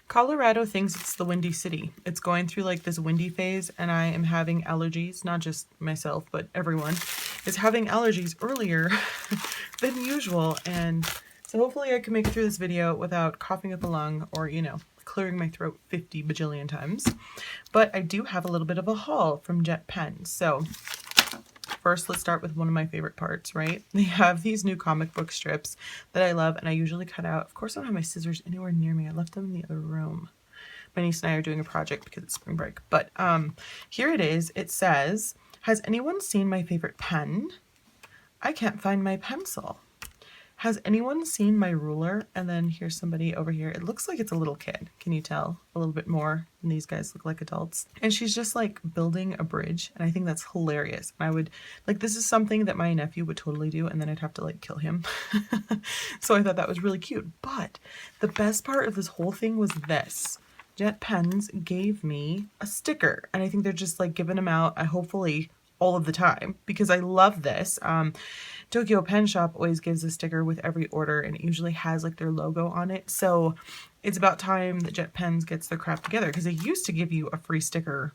Colorado thinks it's the Windy City. It's going through like this windy phase, and I am having allergies. Not just myself, but everyone is having allergies earlier than usual. And so hopefully I can make it through this video without coughing up a lung or, you know, clearing my throat 50 bajillion times. But I do have a little bit of a haul from Jetpens. So first, let's start with one of my favorite parts, right? They have these new comic book strips that I love, and I usually cut out. Of course, I don't have my scissors anywhere near me. I left them in the other room. My niece and I are doing a project because it's spring break. But here it is. It says, has anyone seen my favorite pen? I can't find my pencil. Has anyone seen my ruler? And then here's somebody over here. It looks like it's a little kid. Can you tell? A little bit more. And these guys look like adults. And she's just like building a bridge. And I think that's hilarious. And I would, like, this is something that my nephew would totally do. And then I'd have to like kill him. So I thought that was really cute. But the best part of this whole thing was this. Jetpens gave me a sticker. And I think they're just like giving them out. Hopefully all of the time, because I love this. Tokyo Pen Shop always gives a sticker with every order, and it usually has like their logo on it. So it's about time that Jetpens gets their crap together, because they used to give you a free sticker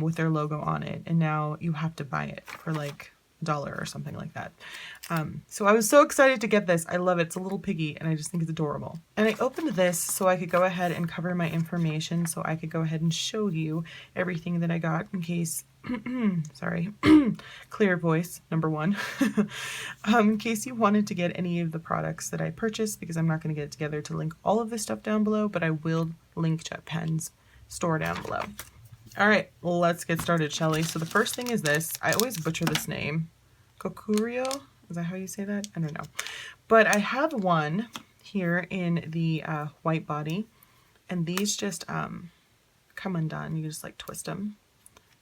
with their logo on it, and now you have to buy it for like $1 or something like that. So I was so excited to get this. I love it. It's a little piggy, and I just think it's adorable. And I opened this so I could go ahead and cover my information, so I could go ahead and show you everything that I got in case sorry, clear voice, number one. In case you wanted to get any of the products that I purchased, because I'm not going to get it together to link all of this stuff down below, but I will link Jetpens store down below. All right, well, let's get started, shall we? So the first thing is this. I always butcher this name. Cocoiro? Is that how you say that? I don't know. But I have one here in the white body, and these just come undone. You just like twist them.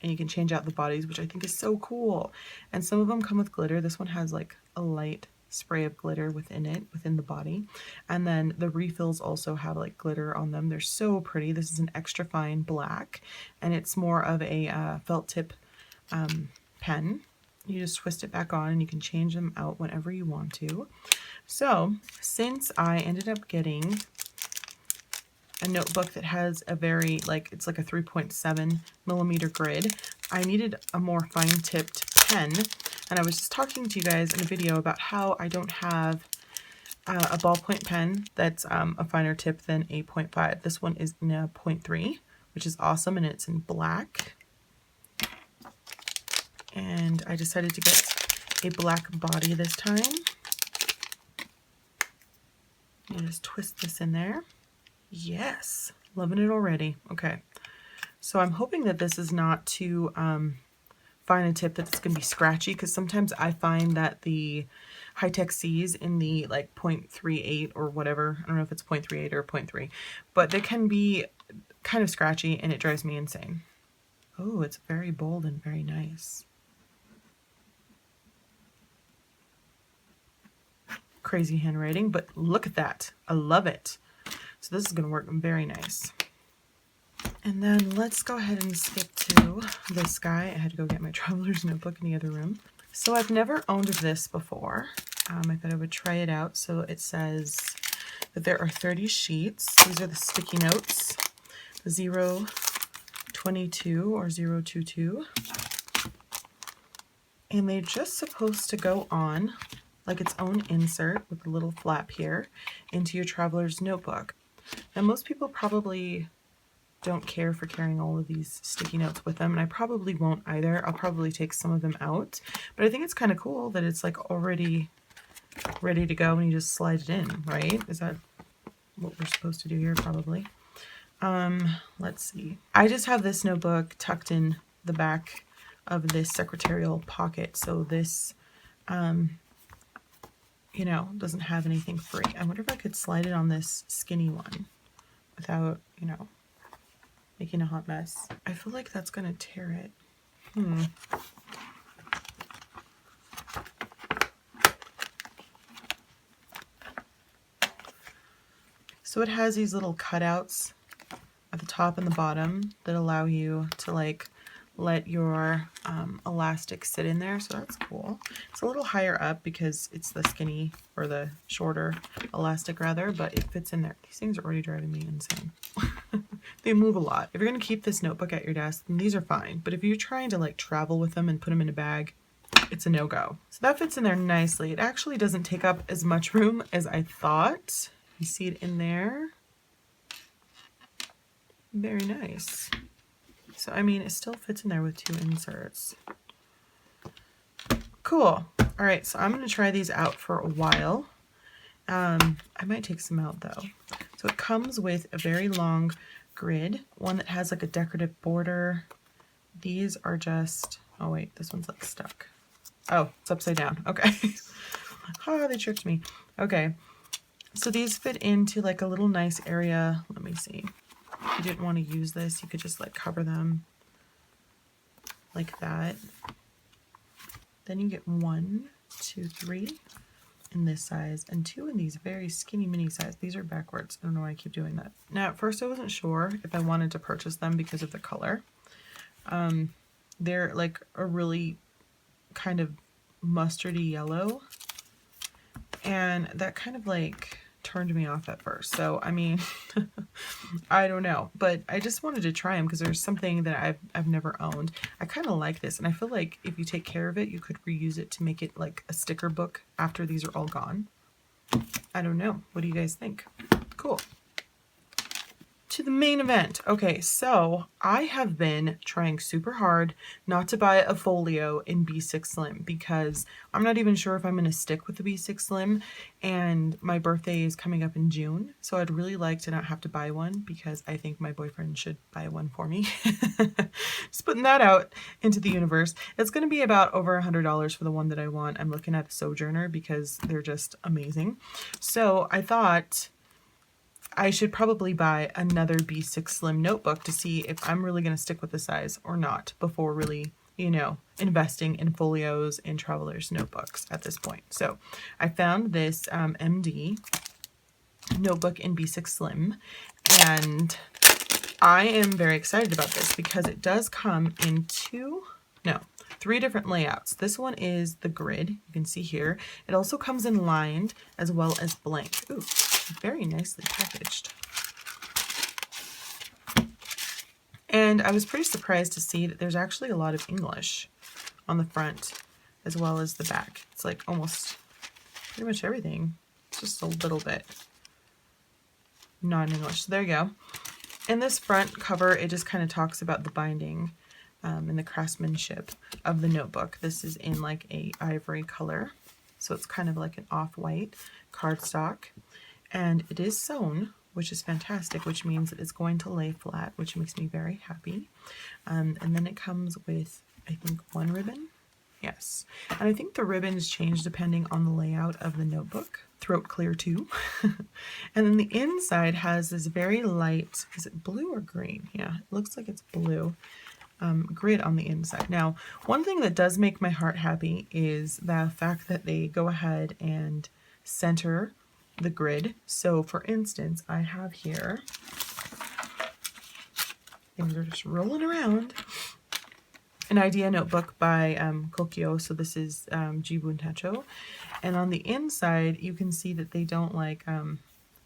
And you can change out the bodies, which I think is so cool. And some of them come with glitter. This one has like a light spray of glitter within it, within the body. And then the refills also have like glitter on them. They're so pretty. This is an extra fine black, and it's more of a felt tip pen. You just twist it back on, and you can change them out whenever you want to. So since I ended up getting a notebook that has a very, like, it's like a 3.7 millimeter grid, I needed a more fine tipped pen. And I was just talking to you guys in a video about how I don't have a ballpoint pen that's a finer tip than a 0.5. This one is in a 0.3, which is awesome, and it's in black. And I decided to get a black body this time. You just twist this in there. Yes, loving it already. Okay, so I'm hoping that this is not too fine a tip that it's going to be scratchy, because sometimes I find that the high-tech C's in the like 0.38 or whatever, I don't know if it's 0.38 or 0.3, but they can be kind of scratchy, and it drives me insane. Oh, it's very bold and very nice. Crazy handwriting, but look at that. I love it. So this is going to work very nice. And then let's go ahead and skip to this guy. I had to go get my traveler's notebook in the other room. So I've never owned this before. I thought I would try it out. So it says that there are 30 sheets. These are the sticky notes. 022 or 022. And they're just supposed to go on like its own insert with a little flap here into your traveler's notebook. Now, most people probably don't care for carrying all of these sticky notes with them, and I probably won't either. I'll probably take some of them out, but I think it's kind of cool that it's like already ready to go and you just slide it in, right? Is that what we're supposed to do here? Probably. Let's see. I just have this notebook tucked in the back of this secretarial pocket, so this you know, doesn't have anything free. I wonder if I could slide it on this skinny one without, you know, making a hot mess. I feel like that's gonna tear it. So it has these little cutouts at the top and the bottom that allow you to like let your elastic sit in there, so that's cool. It's a little higher up because it's the skinny, or the shorter elastic rather, but it fits in there. These things are already driving me insane. They move a lot. If you're going to keep this notebook at your desk, then these are fine, but if you're trying to like travel with them and put them in a bag, it's a no-go. So that fits in there nicely. It actually doesn't take up as much room as I thought. You see it in there? Very nice. So, I mean, it still fits in there with 2 inserts. Cool. All right, so I'm going to try these out for a while. I might take some out though. So it comes with a very long grid, one that has like a decorative border. These are just, oh wait, this one's like stuck. Oh, it's upside down. Okay. Ah, they tricked me. Okay. So these fit into like a little nice area. Let me see. If you didn't want to use this, you could just like cover them like that. Then you get 1, 2, 3 in this size, and 2 in these very skinny mini size. These are backwards. I don't know why I keep doing that. Now, at first I wasn't sure if I wanted to purchase them because of the color. They're like a really kind of mustardy yellow, and that kind of like turned me off at first. So I mean, I don't know, but I just wanted to try them because there's something that I've never owned. I kind of like this, and I feel like if you take care of it, you could reuse it to make it like a sticker book after these are all gone. I don't know. What do you guys think? Cool. To the main event. Okay, so I have been trying super hard not to buy a folio in B6 Slim because I'm not even sure if I'm going to stick with the B6 Slim, and my birthday is coming up in June, so I'd really like to not have to buy one because I think my boyfriend should buy one for me. Just putting that out into the universe. It's going to be about over $100 for the one that I want. I'm looking at the Sojourner because they're just amazing. So I thought I should probably buy another B6 Slim notebook to see if I'm really going to stick with the size or not before really, you know, investing in folios and traveler's notebooks at this point. So I found this MD notebook in B6 Slim, and I am very excited about this because it does come in 3 different layouts. This one is the grid, you can see here. It also comes in lined as well as blank. Ooh, very nicely packaged. And I was pretty surprised to see that there's actually a lot of English on the front as well as the back. It's like almost pretty much everything. It's just a little bit non-English. So there you go. In this front cover, it just kind of talks about the binding and the craftsmanship of the notebook. This is in like a ivory color, so it's kind of like an off-white cardstock, and it is sewn, which is fantastic, which means that it's going to lay flat, which makes me very happy. And then it comes with, I think, 1 ribbon. Yes, and I think the ribbons change depending on the layout of the notebook. Throat clear too. And then the inside has this very light, is it blue or green? Yeah, it looks like it's blue. Grid on the inside. Now, one thing that does make my heart happy is the fact that they go ahead and center the grid. So for instance, I have here, things are just rolling around, an idea notebook by Cocoiro. So this is Jibun Tacho. And on the inside, you can see that they don't like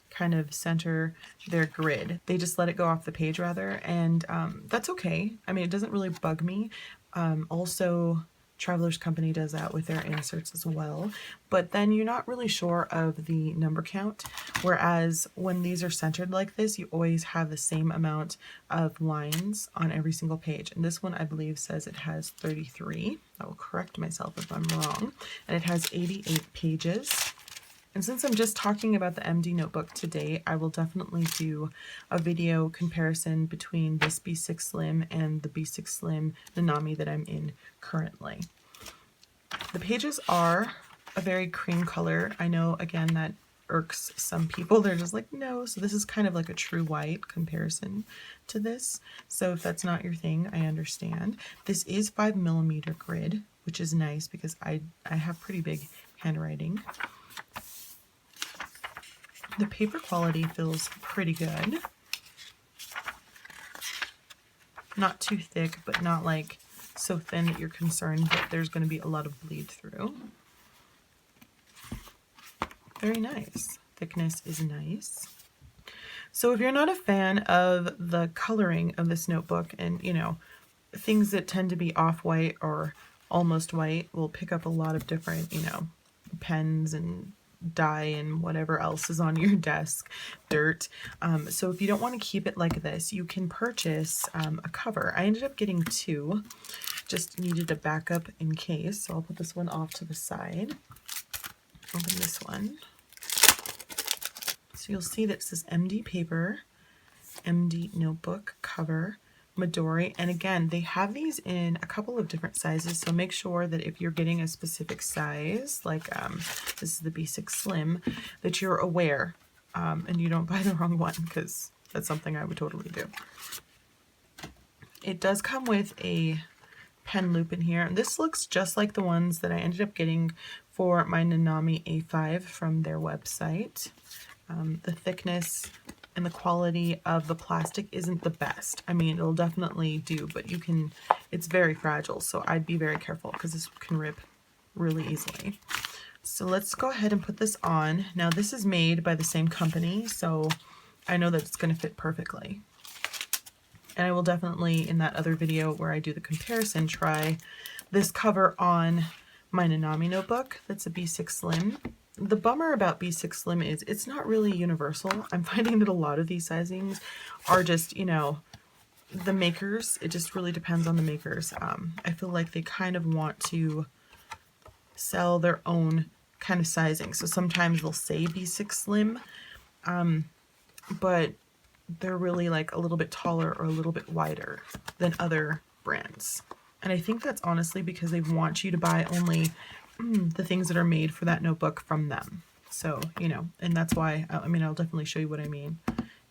kind of center their grid. They just let it go off the page rather, and that's okay. I mean, it doesn't really bug me. Also, Traveler's Company does that with their inserts as well, but then you're not really sure of the number count, whereas when these are centered like this, you always have the same amount of lines on every single page. And this one, I believe, says it has 33. I will correct myself if I'm wrong. And it has 88 pages. And since I'm just talking about the MD notebook today, I will definitely do a video comparison between this B6 Slim and the B6 Slim Nanami that I'm in currently. The pages are a very cream color. I know, again, that irks some people. They're just like, no. So this is kind of like a true white comparison to this. So if that's not your thing, I understand. This is 5mm grid, which is nice because I have pretty big handwriting. The paper quality feels pretty good. not too thick, but not like so thin that you're concerned that there's going to be a lot of bleed through. Very nice. Thickness is nice. So if you're not a fan of the coloring of this notebook, and you know, things that tend to be off-white or almost white will pick up a lot of different, you know, pens and dye and whatever else is on your desk, dirt. So if you don't want to keep it like this, you can purchase a cover. I ended up getting two, just needed a backup in case. So I'll put this one off to the side. Open this one. So you'll see that it says MD paper, MD notebook cover, Midori, and again, they have these in a couple of different sizes, so make sure that if you're getting a specific size, like this is the B6 Slim, that you're aware and you don't buy the wrong one, because that's something I would totally do. It does come with a pen loop in here, and this looks just like the ones that I ended up getting for my Nanami A5 from their website. The thickness and the quality of the plastic isn't the best. I mean, it'll definitely do, but you can, it's very fragile, so I'd be very careful because this can rip really easily. So let's go ahead and put this on. Now this is made by the same company, so I know that it's going to fit perfectly. And I will definitely, in that other video where I do the comparison, try this cover on my Nanami notebook. That's a B6 Slim. The bummer about B6 Slim is it's not really universal. I'm finding that a lot of these sizings are just, you know, the makers. It just really depends on the makers. I feel like they kind of want to sell their own kind of sizing. So sometimes they'll say B6 Slim, but they're really like a little bit taller or a little bit wider than other brands. And I think that's honestly because they want you to buy only the things that are made for that notebook from them. So, you know, and that's why, I mean, I'll definitely show you what I mean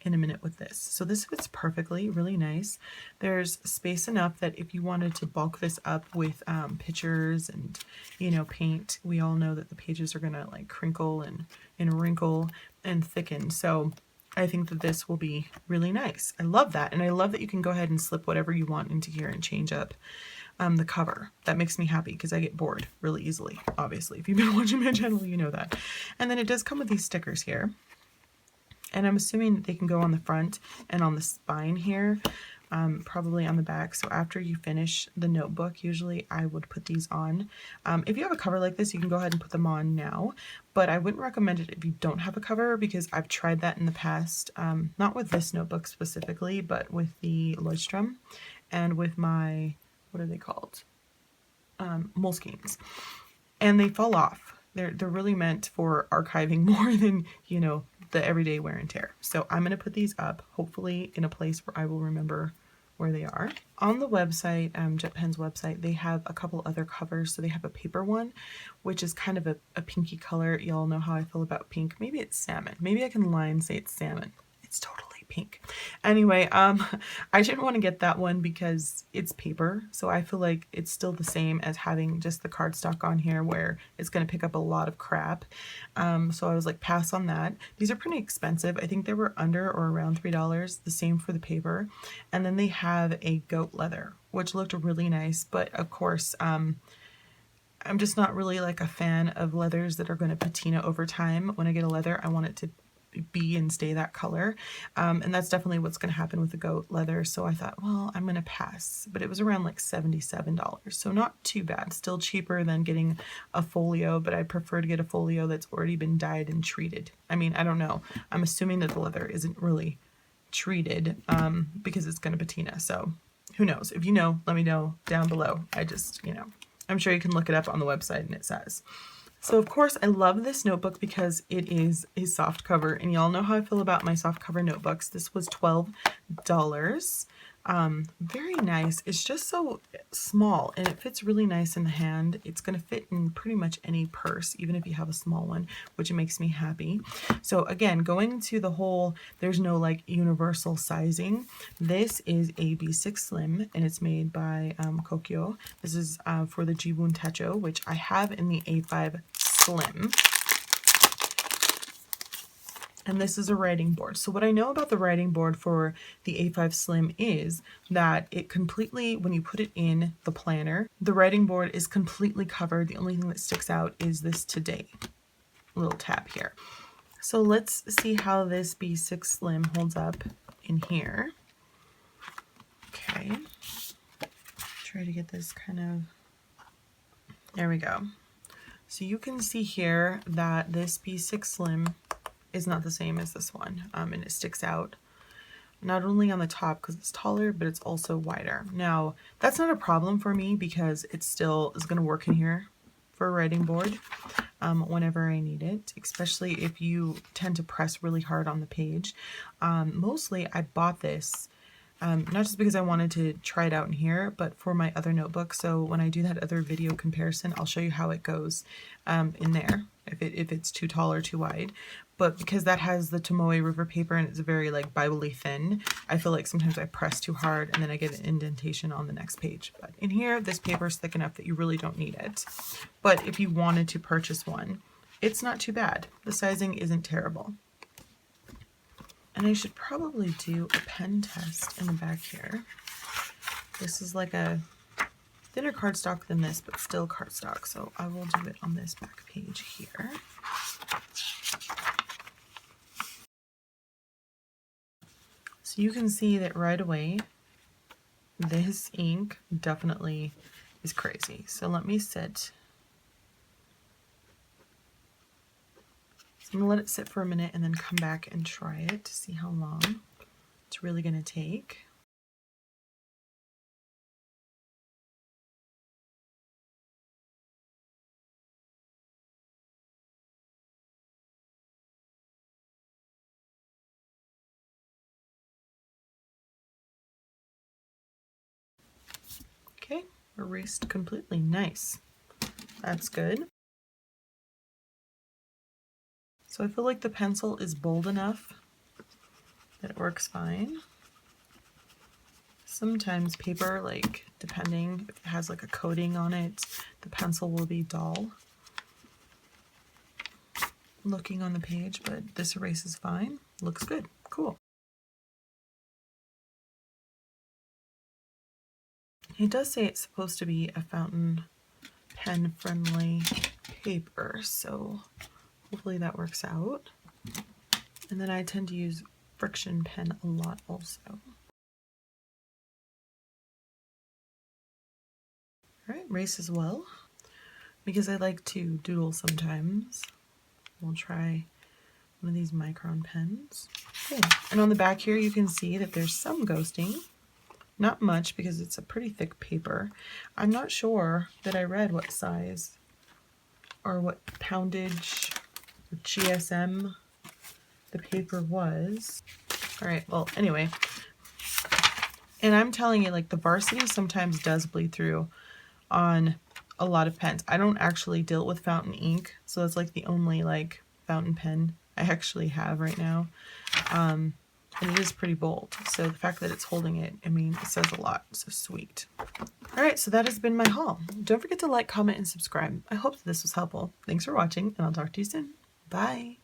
in a minute with this. So this fits perfectly, really nice. There's space enough that if you wanted to bulk this up with pictures and, you know, paint, we all know that the pages are gonna like crinkle and wrinkle and thicken. So I think that this will be really nice. I love that. And I love that you can go ahead and slip whatever you want into here and change up the cover. That makes me happy because I get bored really easily, obviously. If you've been watching my channel, you know that. And then it does come with these stickers here. And I'm assuming they can go on the front and on the spine here, probably on the back. So after you finish the notebook, usually I would put these on. If you have a cover like this, you can go ahead and put them on now. But I wouldn't recommend it if you don't have a cover, because I've tried that in the past. Not with this notebook specifically, but with the Leuchtturm and with my, what are they called? Moleskines. And they fall off. They're really meant for archiving more than, you know, the everyday wear and tear. So I'm going to put these up, hopefully in a place where I will remember where they are. On the website, Jetpens website, they have a couple other covers. So they have a paper one, which is kind of a pinky color. Y'all know how I feel about pink. Maybe it's salmon. Maybe I can lie and say it's salmon. It's totally pink. Anyway, I didn't want to get that one because it's paper, so I feel like it's still the same as having just the cardstock on here, where it's going to pick up a lot of crap. So I was like, pass on that. These are pretty expensive. I think they were under or around $3, the same for the paper. And then they have a goat leather, which looked really nice, but of course, I'm just not really like a fan of leathers that are going to patina over time. When I get a leather, I want it to be and stay that color, and that's definitely what's going to happen with the goat leather. So I thought, well, I'm going to pass. But it was around like $77, so not too bad. Still cheaper than getting a folio, but I prefer to get a folio that's already been dyed and treated. I mean, I don't know. I'm assuming that the leather isn't really treated because it's going to patina. So who knows? If you know, let me know down below. I just, you know, I'm sure you can look it up on the website and it says. So of course I love this notebook because it is a soft cover, and y'all know how I feel about my soft cover notebooks. This was $12. Very nice. It's just so small and it fits really nice in the hand. It's going to fit in pretty much any purse, even if you have a small one, which makes me happy. So again, going to the whole, there's no like universal sizing. This is a B6 Slim and it's made by Cocoiro. This is for the Jibun Techo, which I have in the A5 Slim. And this is a writing board. So what I know about the writing board for the A5 Slim is that it completely, when you put it in the planner, the writing board is completely covered. The only thing that sticks out is this today little tab here. So let's see how this B6 Slim holds up in here. Okay. Try to get this kind of, there we go. So you can see here that this B6 Slim is not the same as this one, and it sticks out not only on the top because it's taller, but it's also wider. Now that's not a problem for me because it still is going to work in here for a writing board whenever I need it, especially if you tend to press really hard on the page. Mostly I bought this not just because I wanted to try it out in here, but for my other notebook. So when I do that other video comparison, I'll show you how it goes in there, if it's too tall or too wide. But because that has the Tomoe River paper and it's very like Bible-y thin, I feel like sometimes I press too hard and then I get an indentation on the next page. But in here, this paper is thick enough that you really don't need it. But if you wanted to purchase one, it's not too bad. The sizing isn't terrible. And I should probably do a pen test in the back here. This is like a thinner cardstock than this, but still cardstock. So I will do it on this back page here. So you can see that right away, this ink definitely is crazy. So let me sit. So I'm gonna let it sit for a minute and then come back and try it to see how long it's really gonna take. Okay, erased completely. Nice. That's good. So I feel like the pencil is bold enough that it works fine. Sometimes paper, like depending if it has like a coating on it, the pencil will be dull looking on the page, but this erases fine. Looks good. Cool. It does say it's supposed to be a fountain pen friendly paper, so hopefully that works out. And then I tend to use friction pen a lot also. Alright, erase as well. Because I like to doodle sometimes, we'll try one of these micron pens. Okay. And on the back here you can see that there's some ghosting. Not much because it's a pretty thick paper. I'm not sure that I read what size or what poundage or GSM the paper was. Alright, well, anyway. And I'm telling you, like, the Varsity sometimes does bleed through on a lot of pens. I don't actually deal with fountain ink, so that's like the only like fountain pen I actually have right now. And it is pretty bold. So the fact that it's holding it, I mean, it says a lot. So sweet. All right, so that has been my haul. Don't forget to like, comment, and subscribe. I hope that this was helpful. Thanks for watching, and I'll talk to you soon. Bye.